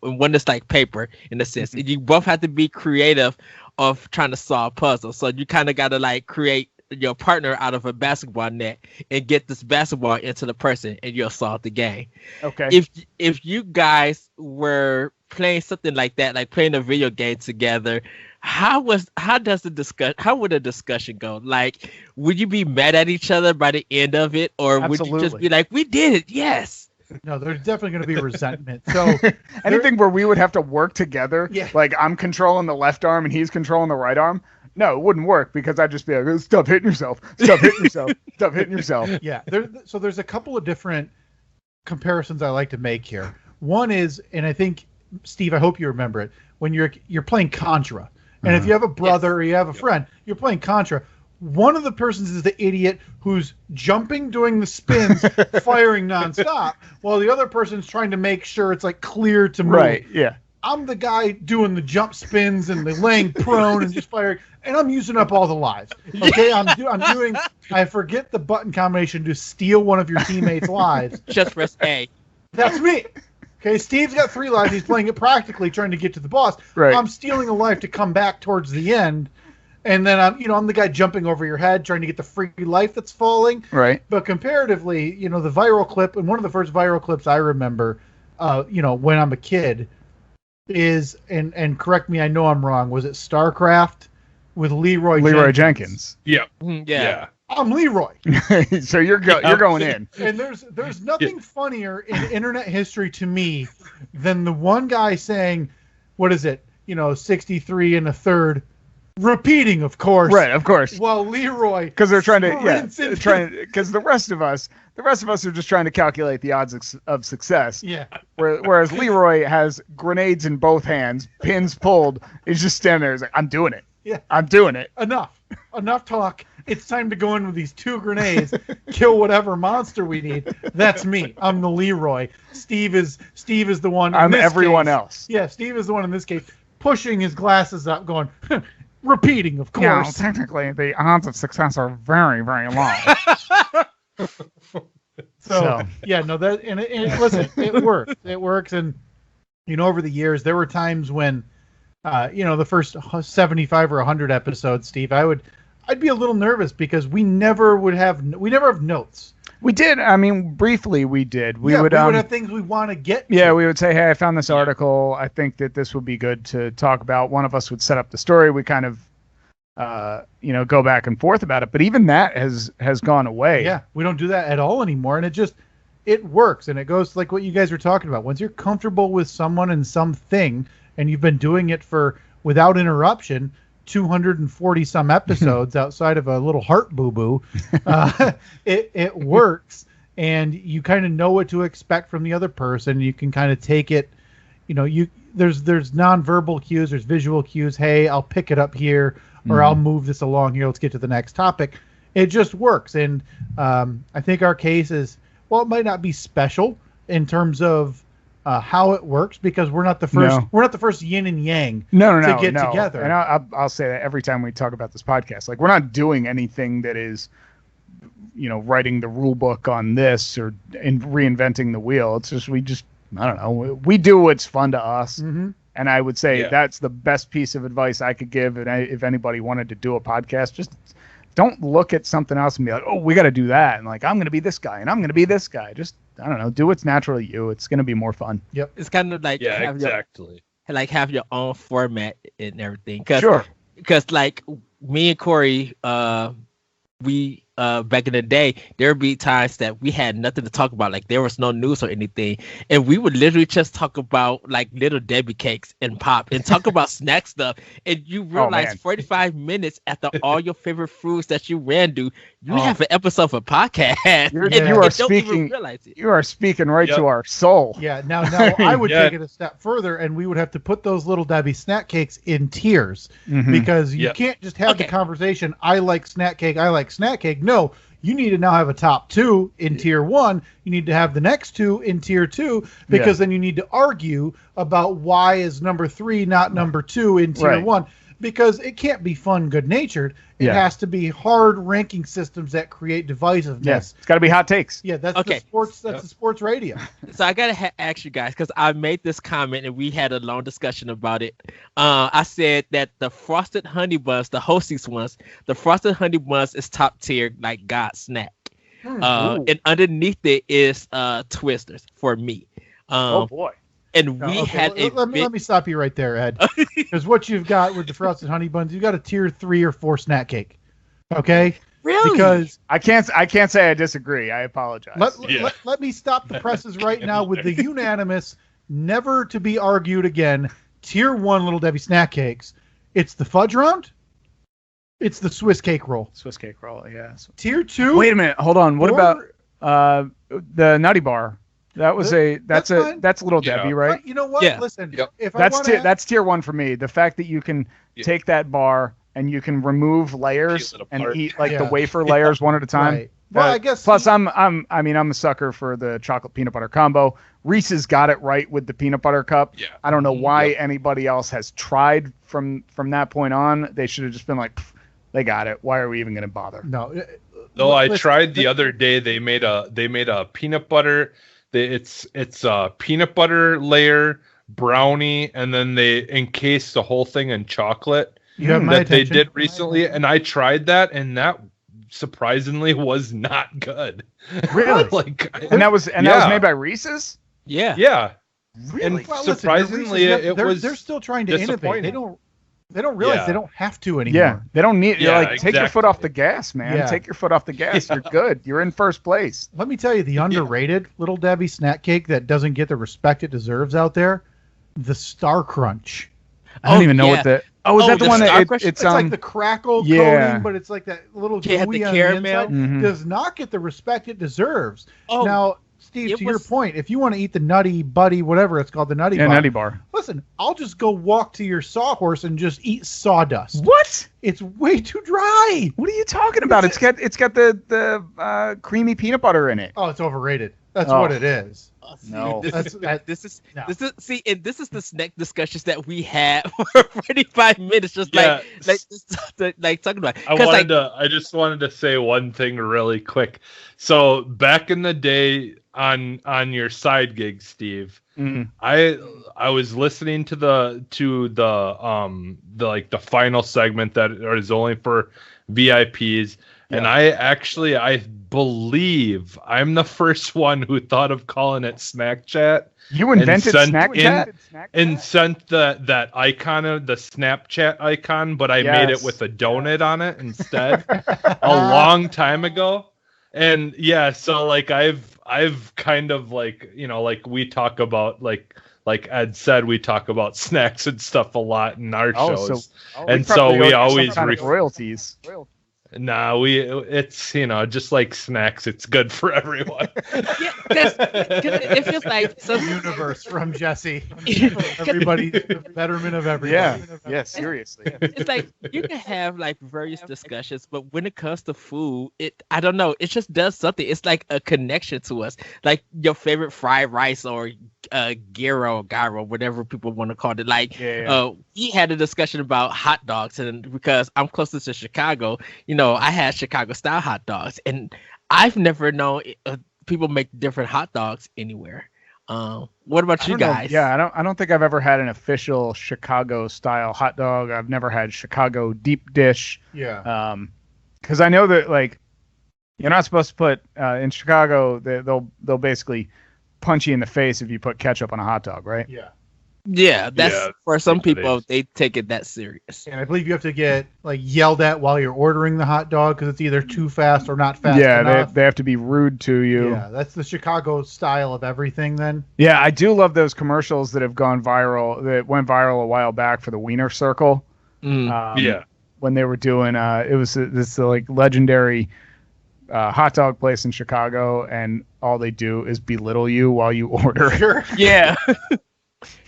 one is like paper in a sense. And you both have to be creative of trying to solve puzzles. So you kind of got to like create your partner out of a basketball net and get this basketball into the person, and you'll solve the game. Okay. If you guys were playing something like that, like playing a video game together, how would the discussion go? Like, would you be mad at each other by the end of it, or would you just be like, we did it, yes? No, there's definitely going to be resentment. So anything where we would have to work together, like I'm controlling the left arm and he's controlling the right arm, no, it wouldn't work because I'd just be like, stop hitting yourself, stop hitting yourself, stop hitting yourself. Yeah, so there's a couple of different comparisons I like to make here. One is, and I think, Steve, I hope you remember it, when you're playing Contra. And if you have a brother or you have a friend, you're playing Contra. One of the persons is the idiot who's jumping, doing the spins, firing nonstop, while the other person's trying to make sure it's like clear to move. Right, yeah. I'm the guy doing the jump spins and the laying prone and just firing, and I'm using up all the lives. Okay, I forget the button combination to steal one of your teammates' lives. Just press A. That's me. Okay, Steve's got 3 lives. He's playing it practically, trying to get to the boss. Right. I'm stealing a life to come back towards the end, and then I'm the guy jumping over your head, trying to get the free life that's falling. Right. But comparatively, the viral clip, and one of the first viral clips I remember, when I'm a kid, is and correct me, I know I'm wrong. Was it StarCraft with Leroy Jenkins? Yeah. Yeah. I'm Leroy. So you're going in. And there's nothing funnier in internet history to me than the one guy saying, what is it? 63 and a third, repeating, of course. Right, of course. While Leroy, because they're trying to, because the rest of us are just trying to calculate the odds of success. Yeah. Whereas Leroy has grenades in both hands, pins pulled, is just standing there. He's like, I'm doing it. Yeah. I'm doing it. Enough talk. It's time to go in with these 2 grenades, kill whatever monster we need. That's me. I'm the Leroy. Steve is the one. I'm everyone else. Yeah, Steve is the one in this case, pushing his glasses up, going, repeating, of course. Yeah, well, technically, the odds of success are very, very low. Listen, it works. It works, and over the years, there were times when, the first 75 or 100 episodes, Steve, I'd be a little nervous because we never have notes. We did. I mean, briefly we did. We would have things we want to get to. Yeah, we would say, hey, I found this article. I think that this would be good to talk about. One of us would set up the story. We kind of, go back and forth about it. But even that has gone away. Yeah, we don't do that at all anymore. And it works. And it goes like what you guys were talking about. Once you're comfortable with someone and something, and you've been doing it without interruption, 240 some episodes outside of a little heart boo-boo, it works, and you kind of know what to expect from the other person. You can kind of take it, there's nonverbal cues, there's visual cues. Hey, I'll pick it up here. or I'll move this along here. Let's get to the next topic. It just works. And I think our case is, well, it might not be special in terms of how it works, because we're not the first. We're not the first yin and yang to get together. And I'll say that every time we talk about this podcast, like, we're not doing anything that is, writing the rule book on this or reinventing the wheel. It's just I don't know. We do what's fun to us. Mm-hmm. And I would say that's the best piece of advice I could give. And if anybody wanted to do a podcast, just don't look at something else and be like, oh, we got to do that. And like, I'm going to be this guy and I'm going to be this guy. Just, I don't know, do what's naturally you. It's going to be more fun. Yep. It's kind of like, have your own format and everything. Because like me and Corey, we back in the day, there would be times that we had nothing to talk about, like there was no news or anything, and we would literally just talk about like Little Debbie cakes and pop and talk about snack stuff, and you realize 45 minutes after all your favorite foods that you ran to, you have an episode of a podcast. You are speaking right to our soul. Yeah. Now I would take it a step further, and we would have to put those Little Debbie snack cakes in tiers, because you can't just have the conversation. I like snack cake. No, you need to now have a top 2 in tier 1. You need to have the next 2 in tier 2, because then you need to argue about why is number 3 not number 2 in tier 1, because it can't be fun, good-natured. It has to be hard ranking systems that create divisiveness. Yes, it's got to be hot takes. Yeah, that's the sports. That's the sports radio. So I gotta ask you guys, because I made this comment and we had a long discussion about it. I said that the Frosted Honey Buns, the Hostess ones, the Frosted Honey Buns is top tier, like God's snack. And underneath it is Twisters for me. Oh boy. And we had let me stop you right there, Ed. Because what you've got with the Frosted Honey Buns, you've got a tier 3 or 4 snack cake. Okay? Really? Because I can't say I disagree. I apologize. Let me stop the presses right now with the unanimous, never to be argued again, tier 1 Little Debbie snack cakes. It's the fudge round. It's the Swiss cake roll. Yeah. Tier 2. Wait a minute. Hold on. What about the Nutty Bar? That's Little Debbie, right? You know what? Yeah. Listen, if that's tier 1 for me. The fact that you can take that bar and you can remove layers and eat the wafer layers one at a time. Right. Well, I guess. Plus, I'm a sucker for the chocolate peanut butter combo. Reese's got it right with the peanut butter cup. Yeah. I don't know why anybody else has tried from that point on. They should have just been like, they got it. Why are we even going to bother? No. Though I tried the other day. They made a peanut butter. It's a peanut butter layer, brownie, and then they encased the whole thing in chocolate. They did recently, and I tried that, and that surprisingly was not good. Really? That was made by Reese's? Yeah. Yeah. Really? And surprisingly, they're still trying to innovate. They don't realize they don't have to anymore. Yeah, they don't need. Take your foot off the gas, man. Yeah. Take your foot off the gas. You're good. You're in first place. Let me tell you, the underrated Little Debbie snack cake that doesn't get the respect it deserves out there, the Star Crunch. I don't even know what the. Oh, is that the one that it's like the crackle coating, but it's like that little gooey on the inside. Mm-hmm. Does not get the respect it deserves. Oh. Now, Steve, to your point, if you want to eat the Nutty Buddy, whatever it's called, the Nutty Bar. Nutty Bar. Listen, I'll just go walk to your sawhorse and just eat sawdust. What? It's way too dry. What are you talking about? It's got the creamy peanut butter in it. Oh, it's overrated. That's what it is. No, this is the snack discussions that we had for 45 minutes, just like talking about. I just wanted to say one thing really quick. So back in the day on your side gig, Steve, I was listening to the final segment that is only for VIPs. Yeah. And I believe I'm the first one who thought of calling it Snack Chat. You invented Snack Chat? And sent that icon of the Snapchat icon, but I made it with a donut on it instead a long time ago. And so like I've kind of like, like we talk about like Ed said, we talk about snacks and stuff a lot in our shows. So we always royalties. Nah, it's just like snacks. It's good for everyone. Yeah, because it feels like some Universe from Jesse. Everybody, the betterment of everybody. Yeah, seriously. It's like you can have like various discussions, but when it comes to food, I don't know, it just does something. It's like a connection to us, like your favorite fried rice or gyro, whatever people want to call it. Like we had a discussion about hot dogs, and because I'm closest to Chicago, I had Chicago style hot dogs, and I've never known people make different hot dogs anywhere. What about you guys? Yeah, I don't think I've ever had an official Chicago style hot dog. I've never had Chicago deep dish. Yeah. Because I know that like you're not supposed to put in Chicago. They'll basically punch you in the face if you put ketchup on a hot dog, right? Yeah, that's for some people they take it that serious. And I believe you have to get like yelled at while you're ordering the hot dog because it's either too fast or not fast enough. Yeah, they have to be rude to you. Yeah, that's the Chicago style of everything then. Yeah, I do love those commercials that have gone viral, that went viral a while back for the Wiener Circle. When they were doing, it was this like legendary hot dog place in Chicago, and all they do is belittle you while you order. Sure. Yeah.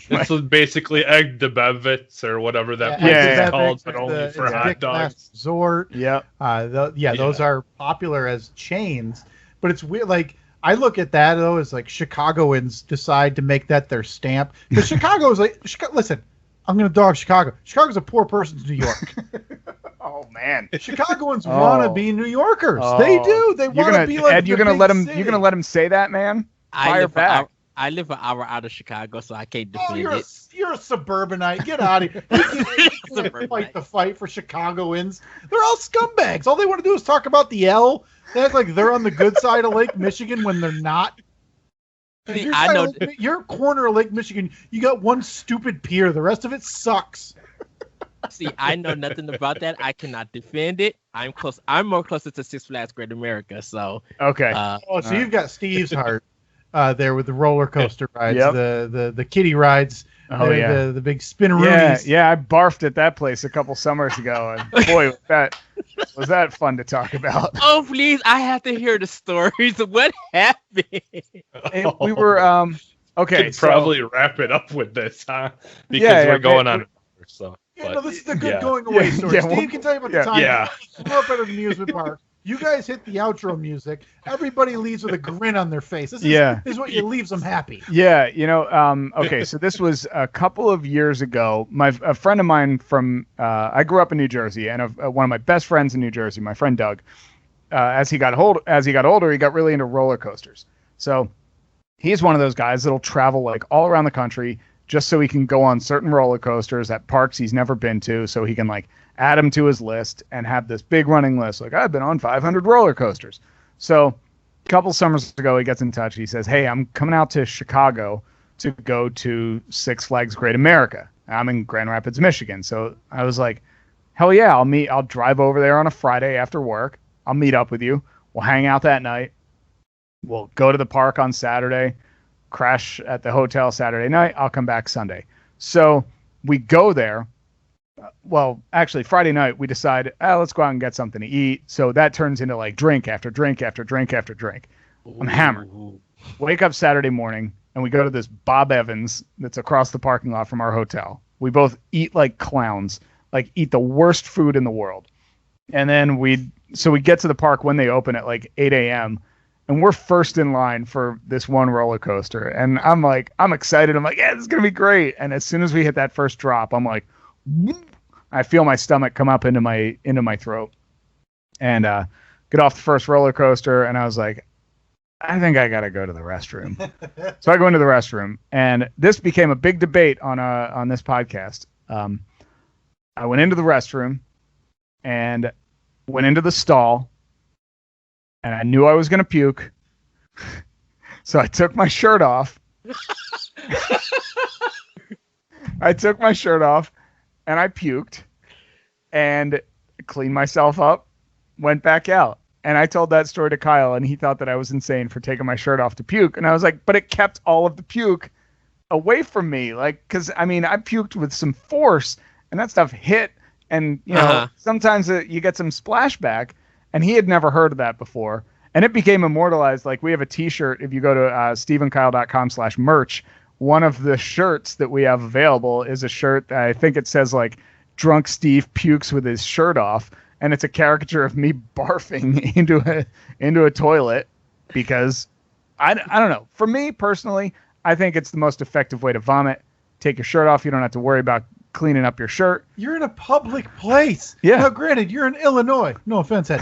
Right. This was basically Egg de Bevitz or whatever that Yeah, place yeah, is called, but it's only the- for it's hot Dick dogs. Last Resort. Yeah. Those are popular as chains, but it's weird. Like I look at that though as like Chicagoans decide to make that their stamp because Chicago is like, listen, I'm gonna dog Chicago. Chicago's a poor person's New York. Oh man. Chicagoans want to be New Yorkers. They do. They want to be like Ed, the you're gonna big let him. city. You're gonna let him say that, man. Fire back. I live an hour out of Chicago, so I can't Oh, defend you're it. you're a suburbanite. Get out of here. You can't fight the fight for Chicagoans. They're all scumbags. All they want to do is talk about the L. They act like they're on the good side of Lake Michigan when they're not. See, I know. Your corner of Lake Michigan, you got one stupid pier. The rest of it sucks. See, I know nothing about that. I cannot defend it. I'm close. I'm more closer to Six Flags Great America. So Okay. So you've got Steve's heart there with the roller coaster rides, Yep. the kiddie rides. Oh, yeah. The big spinaroonies. Yeah, I barfed at that place a couple summers ago, and boy, was that fun to talk about. Oh, please! I have to hear the stories. What happened? And we were okay. Could probably wrap it up with this, huh? Because Yeah, we're going on. So, Yeah, no, this is the good going away story. yeah, Steve can tell you about the time yeah. you grew up at an amusement park. You guys hit the outro music. Everybody leaves with a grin on their face. This is what leaves them happy. Yeah, okay, so this was a couple of years ago. A friend of mine from, I grew up in New Jersey, and one of my best friends in New Jersey, my friend Doug, as he got older, he got really into roller coasters. So he's one of those guys that'll travel like all around the country just so he can go on certain roller coasters at parks he's never been to, so he can like add them to his list and have this big running list. Like, I've been on 500 roller coasters. So a couple summers ago, he gets in touch. He says, hey, I'm coming out to Chicago to go to Six Flags Great America. I'm in Grand Rapids, Michigan. So I was like, hell yeah, I'll drive over there on a Friday after work. I'll meet up with you. We'll hang out that night. We'll go to the park on Saturday, crash at the hotel Saturday night. I'll come back Sunday. So we go there. Well, actually, Friday night, we decide, let's go out and get something to eat. So that turns into like drink after drink after drink after drink. I'm hammered. Wake up Saturday morning, and we go to this Bob Evans that's across the parking lot from our hotel. We both eat like clowns, like eat the worst food in the world. And then we get to the park when they open at like 8 a.m., and we're first in line for this one roller coaster. And I'm excited. I'm like, yeah, this is going to be great. And as soon as we hit that first drop, I'm like, I feel my stomach come up into my throat, and get off the first roller coaster. And I was like, I think I got to go to the restroom. So I go into the restroom, and this became a big debate on this podcast. I went into the restroom and went into the stall, and I knew I was going to puke. So I took my shirt off. And I puked and cleaned myself up, went back out. And I told that story to Kyle, and he thought that I was insane for taking my shirt off to puke. And I was like, but it kept all of the puke away from me. Like, because, I mean, I puked with some force, and that stuff hit And, you know, sometimes you get some splashback, and he had never heard of that before. And it became immortalized. Like, we have a T-shirt. If you go to stevenkyle.com/merch, one of the shirts that we have available is a shirt that I think it says, like, Drunk Steve pukes with his shirt off. And it's a caricature of me barfing into a toilet because I don't know. For me personally, I think it's the most effective way to vomit. Take your shirt off. You don't have to worry about cleaning up your shirt. You're in a public place. Yeah. Now, granted, you're in Illinois. No offense, Ed.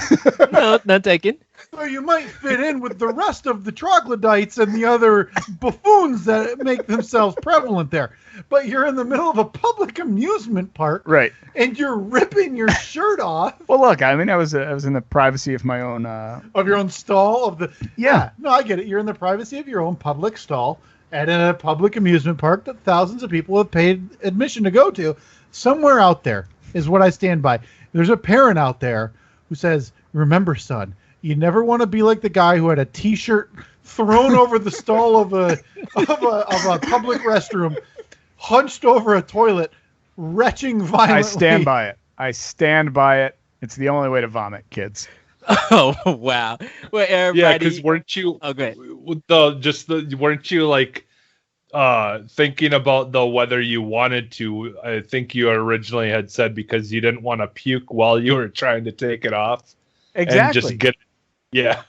No, not taken. So you might fit in with the rest of the troglodytes and the other buffoons that make themselves prevalent there. But you're in the middle of a public amusement park. Right. And you're ripping your shirt off. Well, look, I mean, I was in the privacy of my own... of your own stall? Yeah. No, I get it. You're in the privacy of your own public stall at a public amusement park that thousands of people have paid admission to go to. Somewhere out there is what I stand by. There's a parent out there who says, remember, son, you never want to be like the guy who had a T-shirt thrown over the stall of a public restroom, hunched over a toilet, retching violently. I stand by it. It's the only way to vomit, kids. Oh wow! Well, everybody. Yeah, because weren't you? Okay. Weren't you like thinking about whether you wanted to? I think you originally had said because you didn't want to puke while you were trying to take it off. Exactly. And just get. Yeah.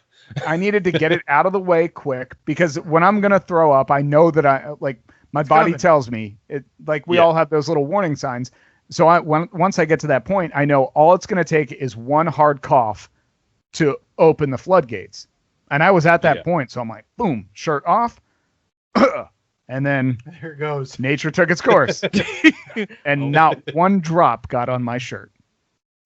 I needed to get it out of the way quick because when I'm gonna throw up, I know that my body tells me it. Like we all have those little warning signs. So once I get to that point, I know all it's gonna take is one hard cough to open the floodgates. And I was at that point, so I'm like, boom, shirt off. And then there it goes. Nature took its course. And not one drop got on my shirt.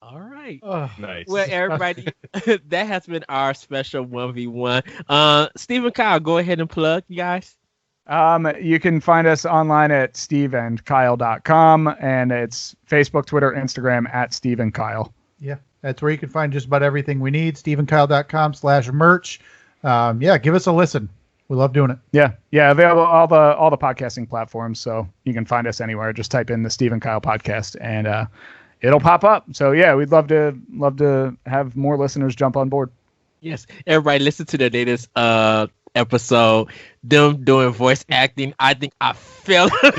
All right. Nice. Well, everybody, that has been our special 1v1. Steve and Kyle, go ahead and plug, you guys. You can find us online at steveandkyle.com, and it's Facebook, Twitter, Instagram at steveandkyle. Yeah. That's where you can find just about everything we need. stevenkyle.com/merch. Give us a listen. We love doing it. Yeah. Available all the podcasting platforms, so you can find us anywhere. Just type in the Steve and Kyle podcast, and it'll pop up. So yeah, we'd love to have more listeners jump on board. Yes, everybody, listen to the latest episode. Them doing voice acting. I think I fell out.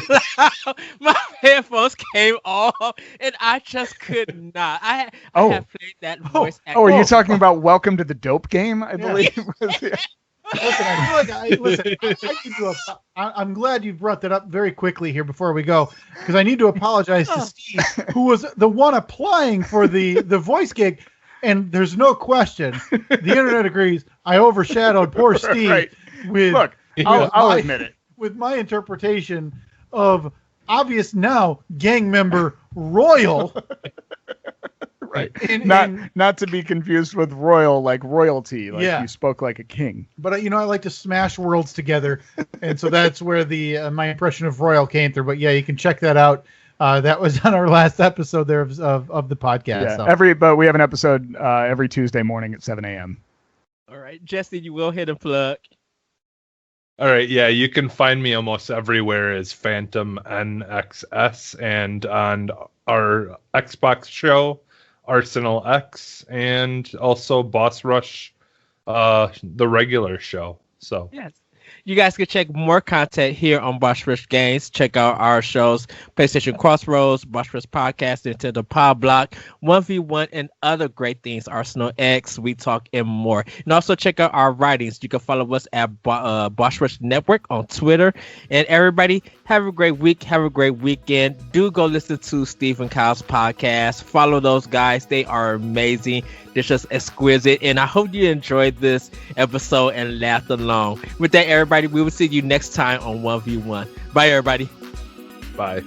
My headphones came off, and I just could not. I have played that voice acting. Oh, are you talking about Welcome to the Dope Game? I believe. I'm glad you brought that up very quickly here before we go, because I need to apologize to Steve, who was the one applying for the voice gig. And there's no question, the internet agrees, I overshadowed poor Steve I'll admit it. With my interpretation of obvious now gang member Royal. Right. Not to be confused with royal, like royalty, like you spoke like a king. But I like to smash worlds together, and so that's where my impression of Royal came through. But yeah, you can check that out. That was on our last episode there of the podcast. Yeah, so. But we have an episode every Tuesday morning at 7 a.m. All right, Jesse, you will hit a plug. All right, yeah, you can find me almost everywhere as Phantom NXS, and on our Xbox show, Arsenal X, and also Boss Rush, the regular show. So yes. You guys can check more content here on Boss Rush Games. Check out our shows, PlayStation Crossroads, Boss Rush Podcast, Nintendo Pod Block, 1v1, and other great things, Arsenal X, We Talk, and more. And also check out our writings. You can follow us at Boss Rush Network on Twitter. And everybody, have a great week. Have a great weekend. Do go listen to Steve and Kyle's podcast. Follow those guys. They are amazing. They're just exquisite. And I hope you enjoyed this episode and laughed along. With that, everybody, we will see you next time on 1v1. Bye, everybody. Bye.